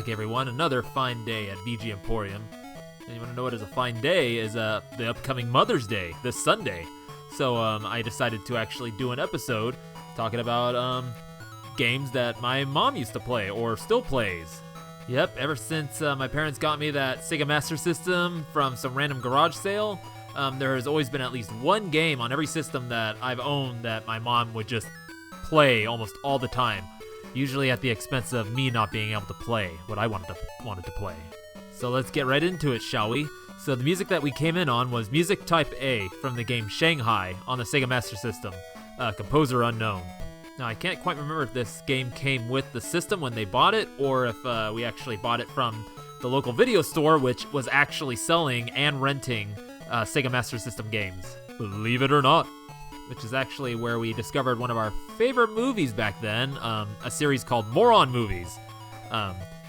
Nishigaki, everyone. Another fine day at VG Emporium. And you want to know what is a fine day is the upcoming Mother's Day, this Sunday. So I decided to actually do an episode talking about games that my mom used to play or still plays. Yep, ever since my parents got me that Sega Master System from some random garage sale, there has always been at least one game on every system that I've owned that my mom would just play almost all the time. Usually at the expense of me not being able to play what I wanted to play. So let's get right into it, shall we? So the music that we came in on was Music Type A from the game Shanghai on the Sega Master System, composer unknown. Now I can't quite remember if this game came with the system when they bought it, or if we actually bought it from the local video store, which was actually selling and renting Sega Master System games. Believe it or not. Which is actually where we discovered one of our favorite movies back then, a series called Moron Movies,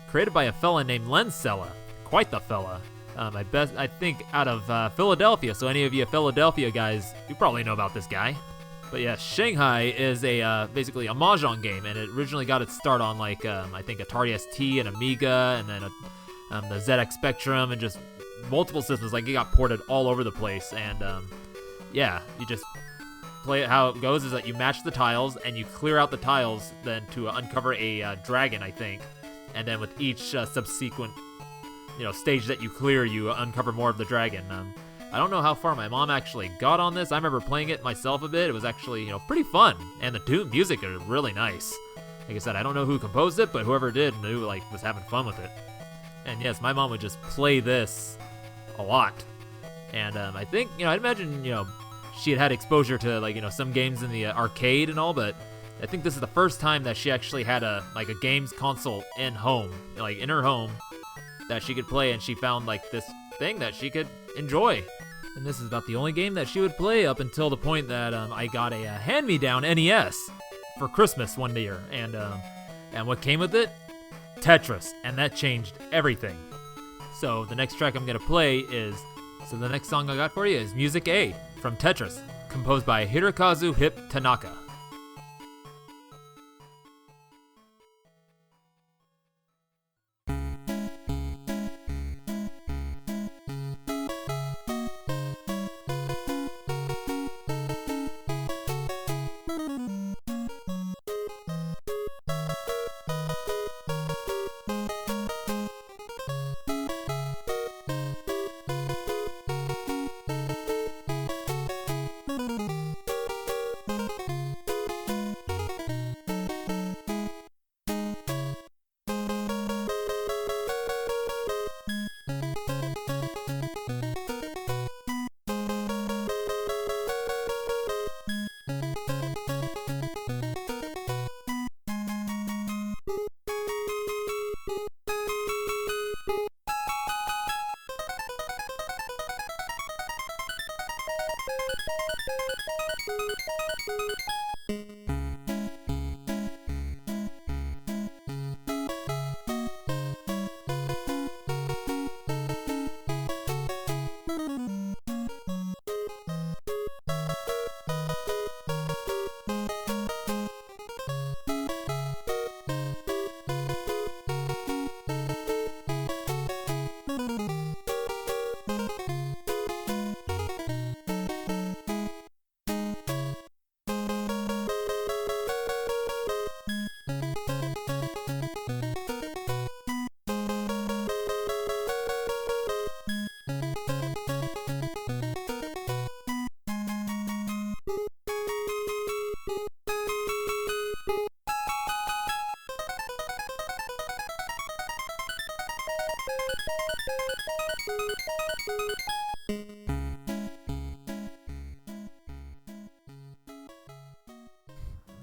created by a fella named Lensella. Quite the fella. I think out of Philadelphia, so any of you Philadelphia guys, you probably know about this guy. But yeah, Shanghai is basically a Mahjong game, and it originally got its start on I think Atari ST and Amiga, and then the ZX Spectrum, and just multiple systems. Like, it got ported all over the place, and yeah, you just play it. How it goes is that you match the tiles and you clear out the tiles then to uncover a dragon, I think, and then with each subsequent stage that you clear, you uncover more of the dragon. I don't know how far my mom actually got on this. I remember playing it myself a bit. It was actually pretty fun, and the music is really nice. Like I said, I don't know who composed it, but whoever did knew was having fun with it. And yes, my mom would just play this a lot, and I think I'd imagine she had exposure to some games in the arcade and all, but I think this is the first time that she actually had a games console in home, in her home, that she could play, and she found this thing that she could enjoy. And this is about the only game that she would play up until the point that I got a hand-me-down NES for Christmas one year, and what came with it? Tetris, and that changed everything. So the next track I'm gonna play the next song I got for you is Music A from Tetris, composed by Hirokazu Tanaka.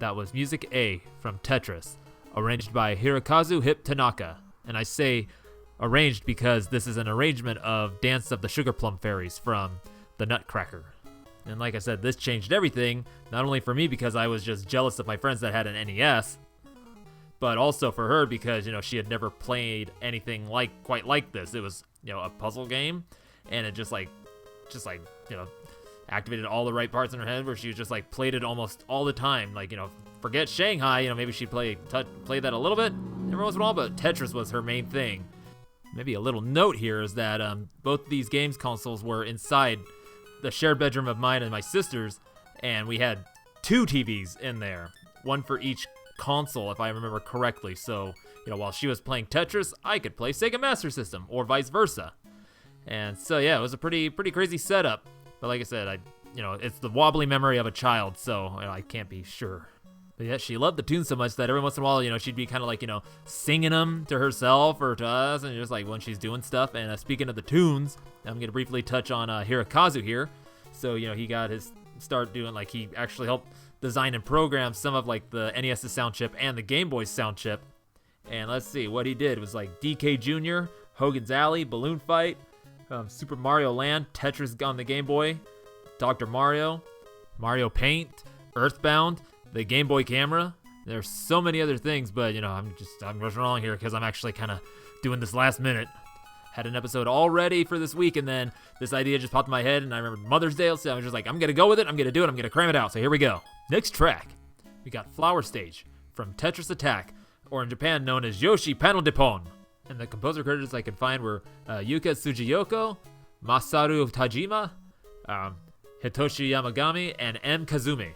That was Music A from Tetris, arranged by Hirokazu Tanaka. And I say arranged because this is an arrangement of Dance of the Sugar Plum Fairies from the Nutcracker. And like I said, this changed everything, not only for me because I was just jealous of my friends that had an NES, but also for her because, she had never played anything quite like this. It was, a puzzle game, and it just activated all the right parts in her head where she was just played it almost all the time. Forget Shanghai, maybe she'd play that a little bit, every once in a while, but Tetris was her main thing. Maybe a little note here is that both these games consoles were inside the shared bedroom of mine and my sister's, and we had 2 TVs in there, one for each console, if I remember correctly. So, while she was playing Tetris, I could play Sega Master System, or vice versa. And so, yeah, it was a pretty crazy setup. But like I said, it's the wobbly memory of a child, so I can't be sure. But yeah, she loved the tunes so much that every once in a while, she'd be kind of like, singing them to herself or to us, and just like when she's doing stuff. And speaking of the tunes, I'm going to briefly touch on Hirokazu here. So, he got his start doing, like, he actually helped design and program some of like the NES's sound chip and the Game Boy's sound chip. And let's see, what he did was like DK Jr., Hogan's Alley, Balloon Fight, Super Mario Land, Tetris on the Game Boy, Dr. Mario, Mario Paint, Earthbound, the Game Boy camera. There's so many other things, but I'm rushing along here because I'm actually kind of doing this last minute. Had an episode all ready for this week, and then this idea just popped in my head, and I remembered Mother's Day, so I was just like, I'm gonna go with it, I'm gonna do it, I'm gonna cram it out. So here we go. Next track, we got Flower Stage from Tetris Attack, or in Japan known as Yoshi Panel Depon. And the composer credits I could find were Yuka Tsujiyoko, Masaru Tajime, Hitoshi Yamagami, and M.Kazume.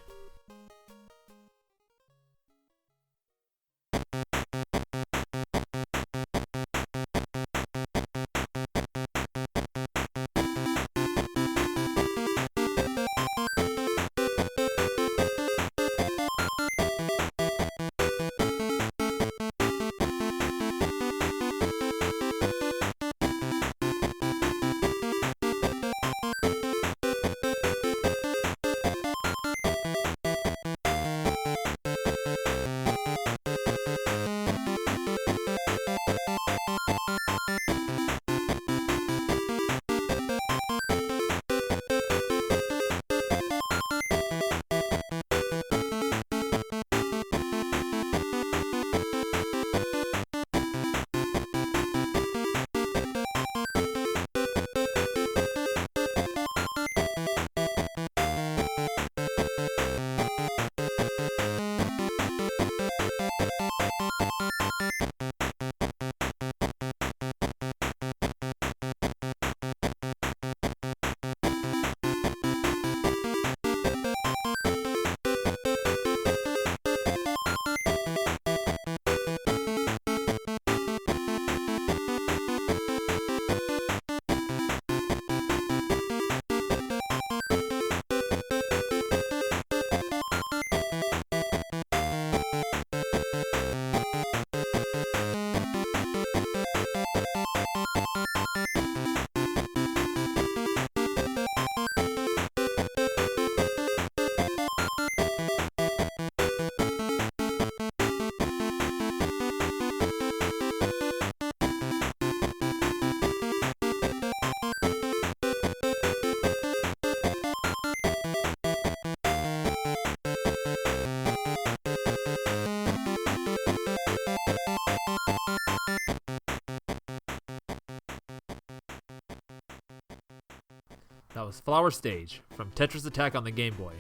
That was Flower Stage from Tetris Attack on the Game Boy.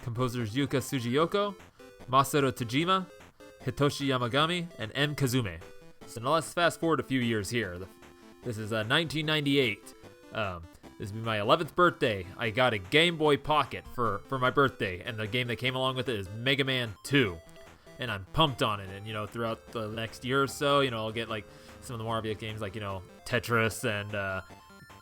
Composers Yuka Tsujiyoko, Masaru Tajime, Hitoshi Yamagami, and M.Kazume. So now let's fast forward a few years here. This is 1998. This will be my 11th birthday. I got a Game Boy Pocket for my birthday, and the game that came along with it is Mega Man 2. And I'm pumped on it, and throughout the next year or so, I'll get like some of the more obvious games like, Tetris and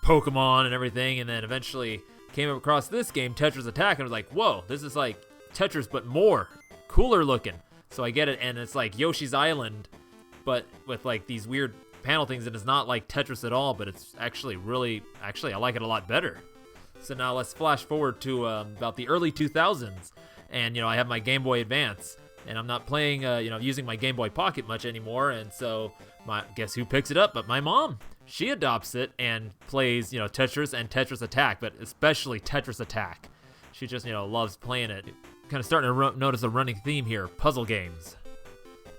Pokemon and everything, and then eventually came across this game, Tetris Attack, and I was like, whoa, this is like Tetris but more cooler looking. So I get it, and it's like Yoshi's Island, but with like these weird panel things, and it's not like Tetris at all, but it's actually I like it a lot better. So now let's flash forward to about the early 2000s, and I have my Game Boy Advance, and I'm not playing using my Game Boy Pocket much anymore, and so guess who picks it up but my mom. She adopts it and plays Tetris and Tetris Attack, but especially Tetris Attack. She just loves playing it. Kind of starting to notice a running theme here: puzzle games.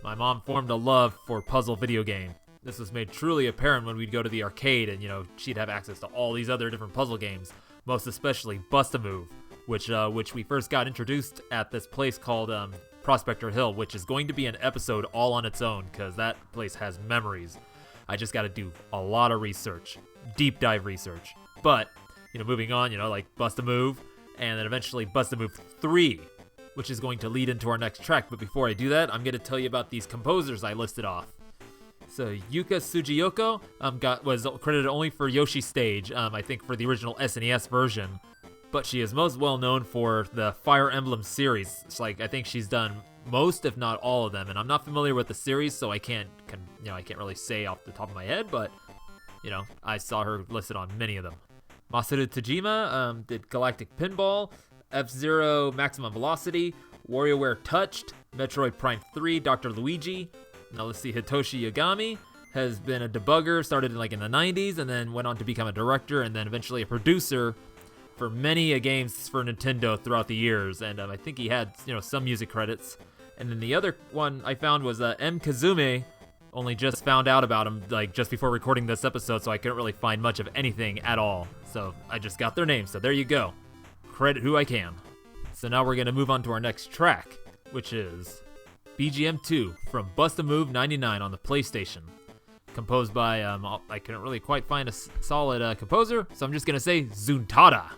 My mom formed a love for puzzle video game. This was made truly apparent when we'd go to the arcade, and she'd have access to all these other different puzzle games, most especially Bust-A-Move, which we first got introduced at this place called Prospector Hill, which is going to be an episode all on its own because that place has memories. I just got to do a lot of research, deep dive research. But, moving on, like Bust a Move, and then eventually Bust a Move 3, which is going to lead into our next track. But before I do that, I'm going to tell you about these composers I listed off. So Yuka Tsujiyoko was credited only for Yoshi's Stage, I think for the original SNES version. But she is most well known for the Fire Emblem series. It's I think she's done most, if not all of them. And I'm not familiar with the series, so I can't really say off the top of my head. But I saw her listed on many of them. Masaru Tajime did Galactic Pinball, F-Zero Maximum Velocity, WarioWare Touched, Metroid Prime 3, Dr. Luigi. Now let's see, Hitoshi Yagami has been a debugger, started in the 90s, and then went on to become a director, and then eventually a producer for many games for Nintendo throughout the years. And I think he had some music credits. And then the other one I found was M.Kazume. Only just found out about him just before recording this episode, so I couldn't really find much of anything at all. So I just got their names, so there you go. Credit who I can. So now we're going to move on to our next track, which is BGM 2 from Bust a Move 99 on the PlayStation. Composed by, I couldn't really quite find a solid composer, so I'm just going to say Zuntada.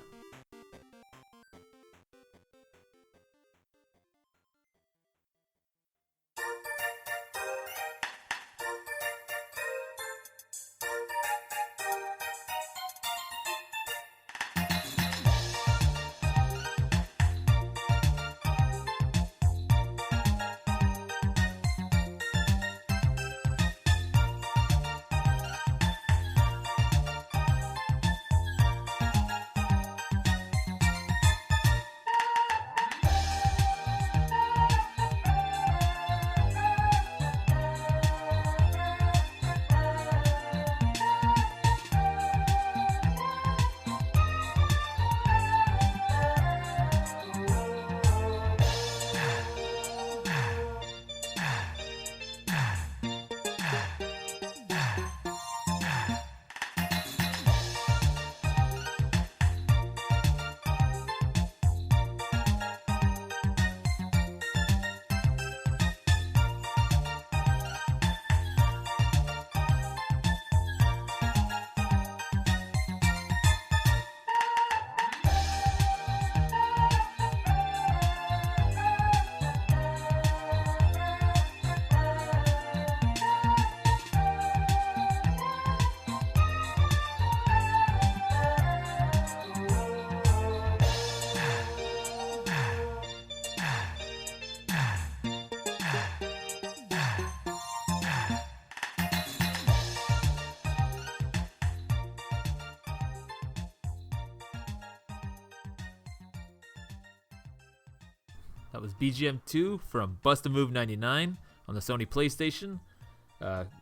That was BGM 2 from Bust a Move 99 on the Sony PlayStation,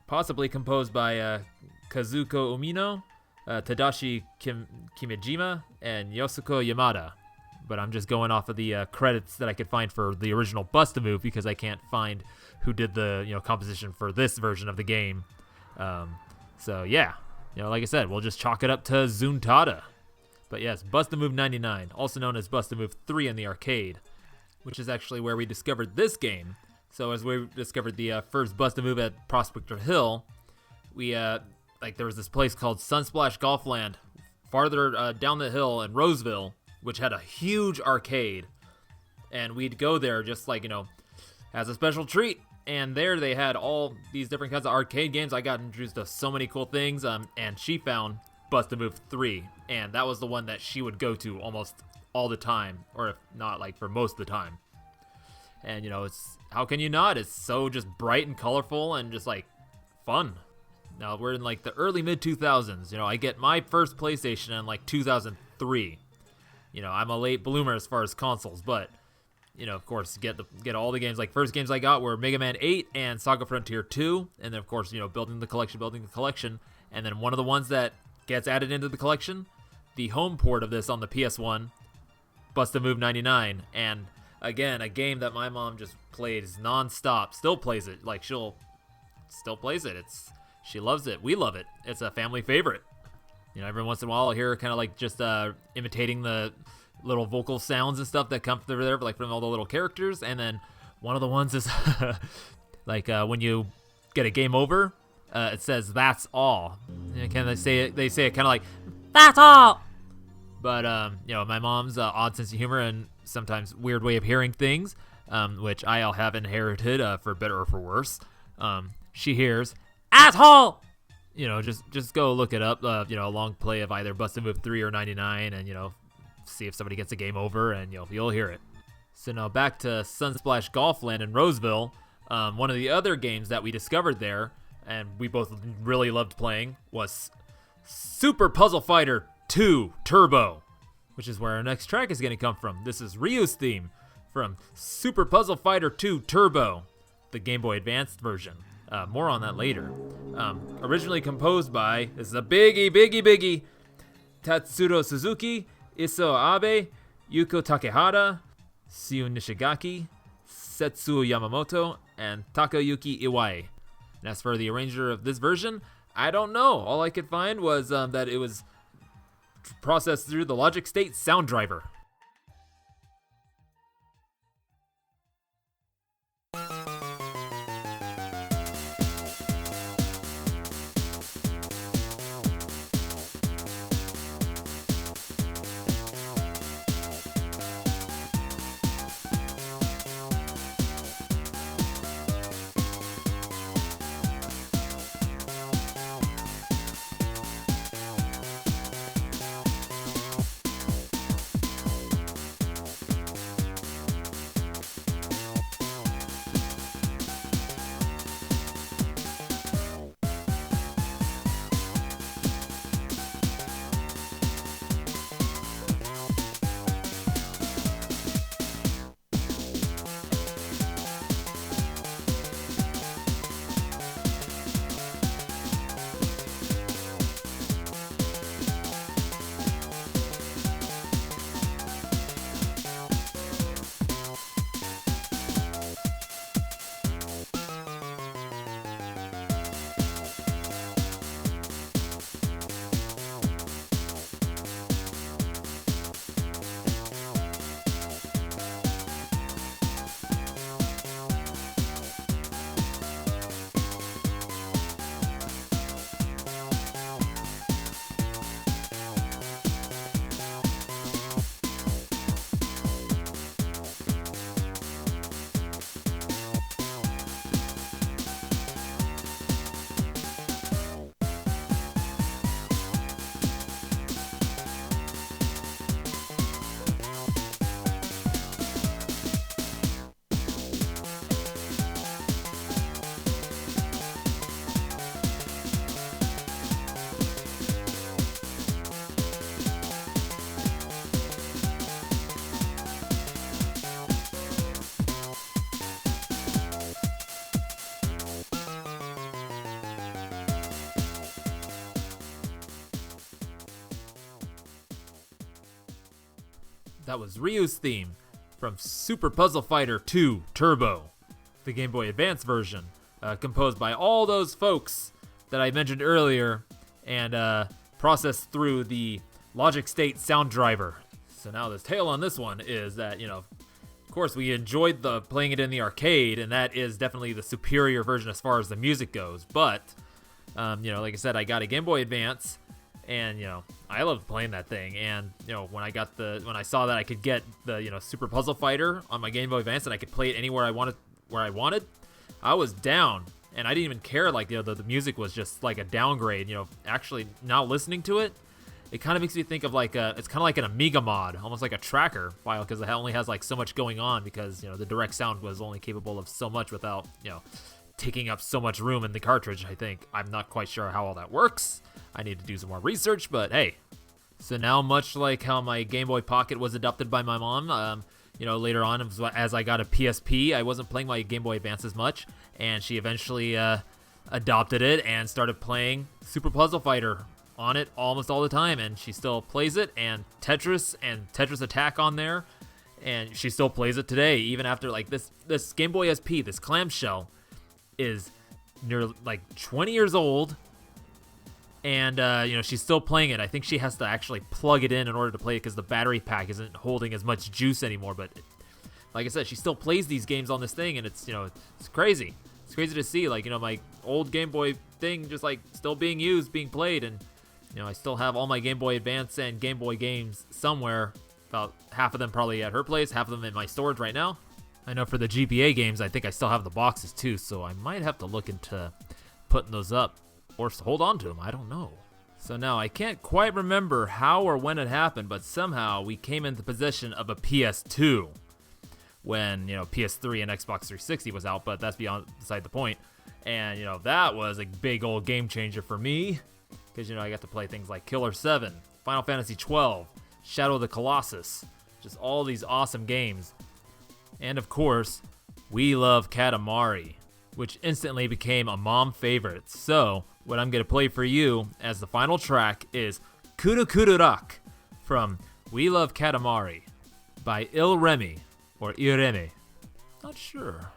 possibly composed by Kazuko Umino, Tadashi Kimijima, and Yosuko Yamada. But I'm just going off of the credits that I could find for the original Bust a Move because I can't find who did the composition for this version of the game. So yeah, like I said, we'll just chalk it up to Zuntada. But yes, Bust a Move 99, also known as Bust a Move 3 in the arcade, which is actually where we discovered this game. So as we discovered the first Bust a Move at Prospector Hill, we there was this place called Sunsplash Golfland farther down the hill in Roseville, which had a huge arcade, and we'd go there just as a special treat. And there they had all these different kinds of arcade games. I got introduced to so many cool things, and she found Bust a Move 3, and that was the one that she would go to almost all the time, or if not, for most of the time. And it's, how can you not? It's so just bright and colorful and just fun. Now we're in the early mid 2000s. I get my first PlayStation in 2003. I'm a late bloomer as far as consoles, but of course get all the games. First games I got were Mega Man 8 and Saga Frontier 2, and then of course building the collection, and then one of the ones that gets added into the collection, the home port of this on the PS1, Bust a Move 99, and again, a game that my mom just plays non-stop, still plays it, she'll still plays it, she loves it, we love it, it's a family favorite. Every once in a while I'll hear her kind of just imitating the little vocal sounds and stuff that come through there, from all the little characters, and then One of the ones is like when you get a game over, it says "That's all." Can they say it? They say it kind of like "That's all." But my mom's odd sense of humor and sometimes weird way of hearing things, which I all have inherited for better or for worse. She hears "asshole." Just go look it up. A long play of either Busted Move 3 or 99, and see if somebody gets a game over, and you'll hear it. So now back to Sunsplash Golfland in Roseville. One of the other games that we discovered there, and we both really loved playing, was Super Puzzle Fighter 2 Turbo, which is where our next track is going to come from. This is Ryu's theme from Super Puzzle Fighter 2 Turbo, the Game Boy Advanced version. More on that later. Originally composed by, this is a biggie, Tatsuro Suzuki, Isao Abe, Yuko Takehara, Syun Nishigaki, Setsuo Yamamoto, and Takayuki Iwai. And as for the arranger of this version, I don't know. All I could find was that it was processed through the Logik State sound driver. That was Ryu's theme from Super Puzzle Fighter 2 Turbo, the Game Boy Advance version, composed by all those folks that I mentioned earlier and processed through the Logik State sound driver. So now the tale on this one is that, of course, we enjoyed playing it in the arcade, and that is definitely the superior version as far as the music goes. But, like I said, I got a Game Boy Advance, and I loved playing that thing. And when I saw that I could get the Super Puzzle Fighter on my Game Boy Advance and I could play it anywhere I wanted, I was down. And I didn't even care. Like the music was just like a downgrade. Actually now listening to it, it kind of makes me think of it's kind of like an Amiga mod, almost like a tracker file, because it only has like so much going on, because the direct sound was only capable of so much without taking up so much room in the cartridge. I think I'm not quite sure how all that works. I need to do some more research, but hey. So now, much like how my Game Boy Pocket was adopted by my mom, later on as I got a PSP, I wasn't playing my Game Boy Advance as much, and she eventually adopted it and started playing Super Puzzle Fighter on it almost all the time, and she still plays it, and Tetris Attack on there, and she still plays it today, even after this Game Boy SP, this clamshell, is near 20 years old. And, she's still playing it. I think she has to actually plug it in order to play it because the battery pack isn't holding as much juice anymore. But like I said, she still plays these games on this thing, and it's it's crazy. It's crazy to see, like, my old Game Boy thing just like still being used, being played, and I still have all my Game Boy Advance and Game Boy games somewhere. About half of them probably at her place, half of them in my storage right now. I know for the GBA games, I think I still have the boxes too, so I might have to look into putting those up or hold on to them. I don't know. So now I can't quite remember how or when it happened, but somehow we came into possession of a PS2 when PS3 and Xbox 360 was out, but that's beside the point. And that was a big old game changer for me because I got to play things like Killer 7, Final Fantasy 12, Shadow of the Colossus, just all these awesome games. And of course, We Love Katamari, which instantly became a mom favorite. So what I'm going to play for you as the final track is Kuru Kuru Rock from We Love Katamari by Iremi or Ireme. Not sure.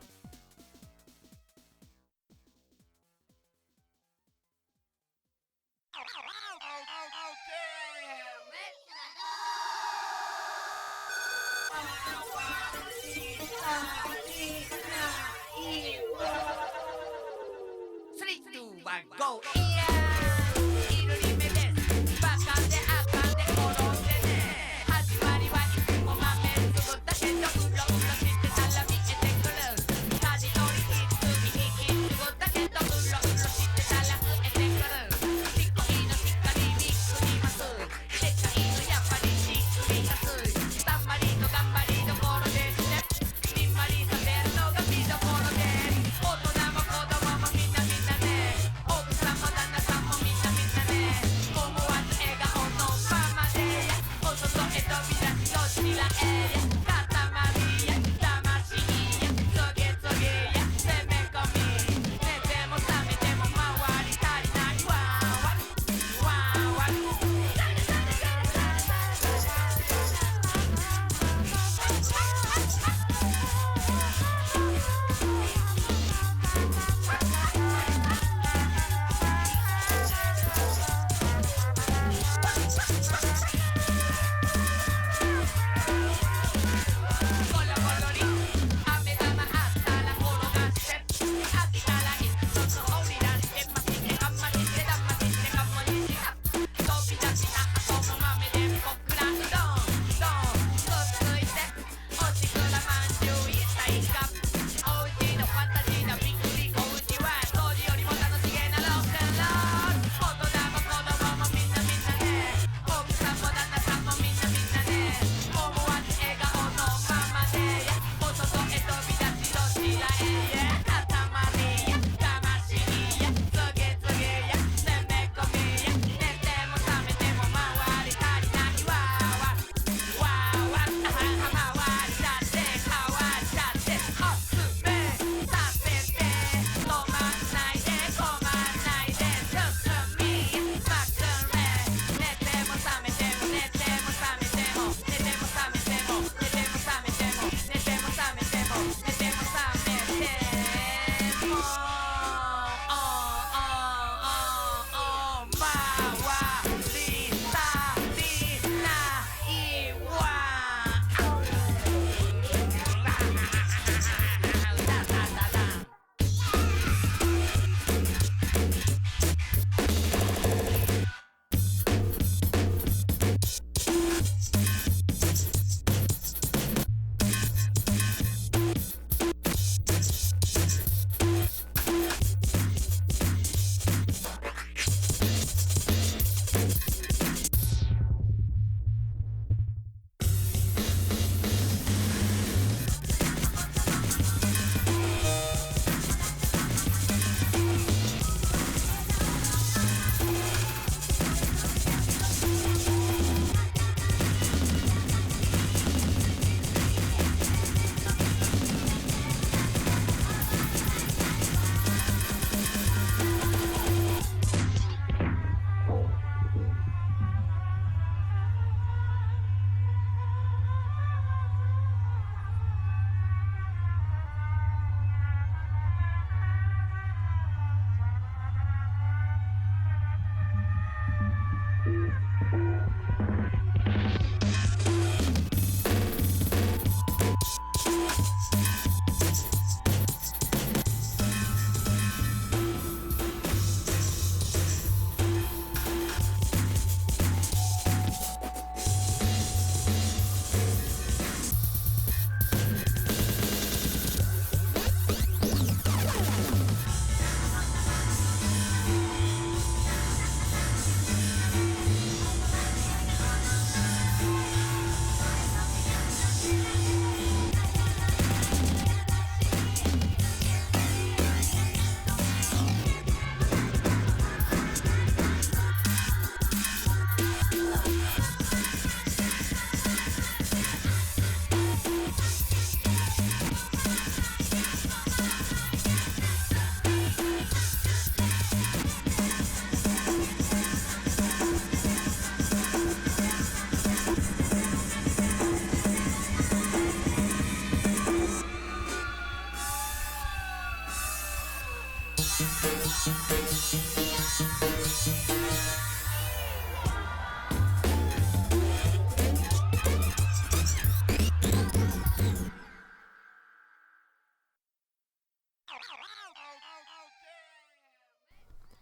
Go!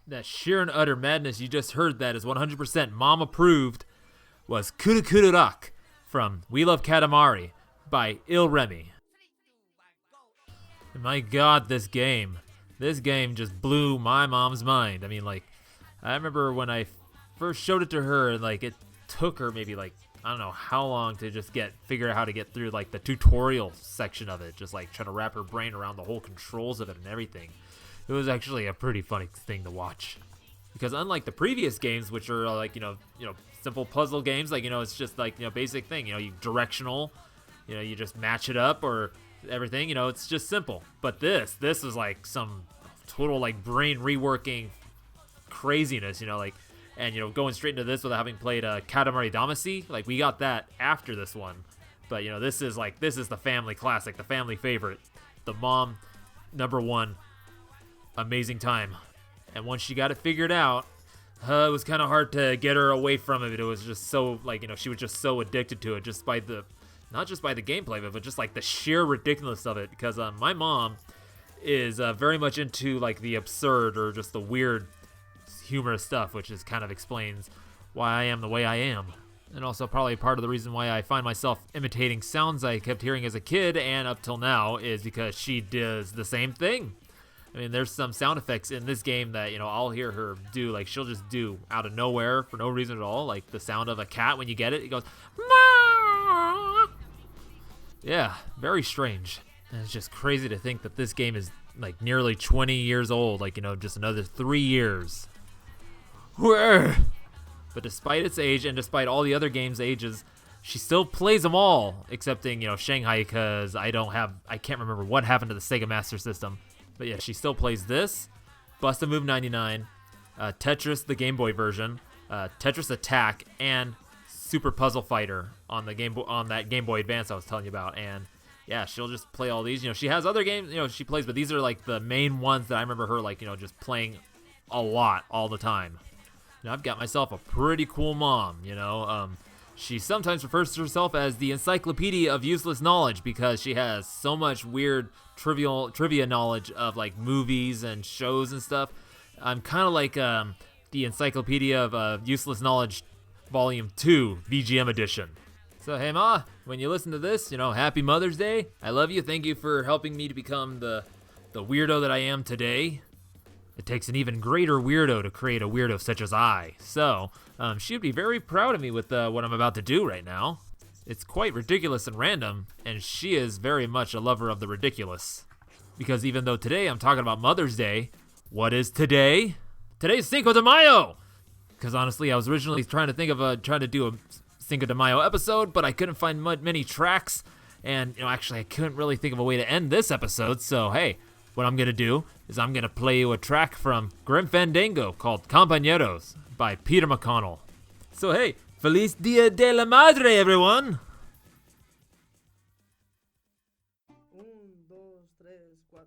that sheer and utter madness you just heard that is 100% mom approved was Kurukururak from We Love Katamari by Il Remy. And my god, this game just blew my mom's mind. I mean, like, I remember when I first showed it to her, and like, it took her maybe like, I don't know how long to just figure out how to get through like the tutorial section of it, just like trying to wrap her brain around the whole controls of it and everything. It was actually a pretty funny thing to watch. Because unlike the previous games, which are like, you know, simple puzzle games, like, you know, it's just like, you know, basic thing, you know, you directional, you know, you just match it up or everything, you know, it's just simple. But this is like some total like brain reworking craziness, you know, like, and, you know, going straight into this without having played Katamari Damacy, like, we got that after this one. But, you know, this is the family classic, the family favorite, the mom #1 amazing time. And once she got it figured out, it was kind of hard to get her away from it. It was just so, like, you know, she was just so addicted to it, just by not just by the gameplay of it, but just like the sheer ridiculousness of it. Because my mom is very much into like the absurd or just the weird humorous stuff, which is kind of explains why I am the way I am. And also probably part of the reason why I find myself imitating sounds I kept hearing as a kid and up till now is because she does the same thing. I mean, there's some sound effects in this game that, you know, I'll hear her do, like, she'll just do out of nowhere for no reason at all, like the sound of a cat when you get it. It goes, "Meow." Yeah, very strange. And it's just crazy to think that this game is, like, nearly 20 years old, like, you know, just another 3 years. Where? But despite its age and despite all the other games' ages, she still plays them all, excepting, you know, Shanghai, because I can't remember what happened to the Sega Master System. But yeah, she still plays this, Bust-a Move 99, Tetris, the Game Boy version, Tetris Attack, and Super Puzzle Fighter on that Game Boy Advance I was telling you about. And yeah, she'll just play all these. You know, she has other games, you know, she plays, but these are like the main ones that I remember her, like, you know, just playing a lot all the time. Now, I've got myself a pretty cool mom, you know. She sometimes refers to herself as the encyclopedia of useless knowledge because she has so much weird trivia knowledge of like movies and shows and stuff. I'm kind of like the encyclopedia of useless knowledge volume 2 VGM edition. So hey Ma, when you listen to this, you know, happy Mother's Day. I love you. Thank you for helping me to become the weirdo that I am today. It takes an even greater weirdo to create a weirdo such as I. So, she'd be very proud of me with what I'm about to do right now. It's quite ridiculous and random, and she is very much a lover of the ridiculous. Because even though today I'm talking about Mother's Day, what is today? Today's Cinco de Mayo! Because honestly, I was originally trying to do a Cinco de Mayo episode, but I couldn't find many tracks, and, you know, actually I couldn't really think of a way to end this episode, so hey, what I'm going to do is I'm going to play you a track from Grim Fandango called Campañeros by Peter McConnell. So hey, Feliz Dia de la Madre, everyone! 1, 2, 3, 4.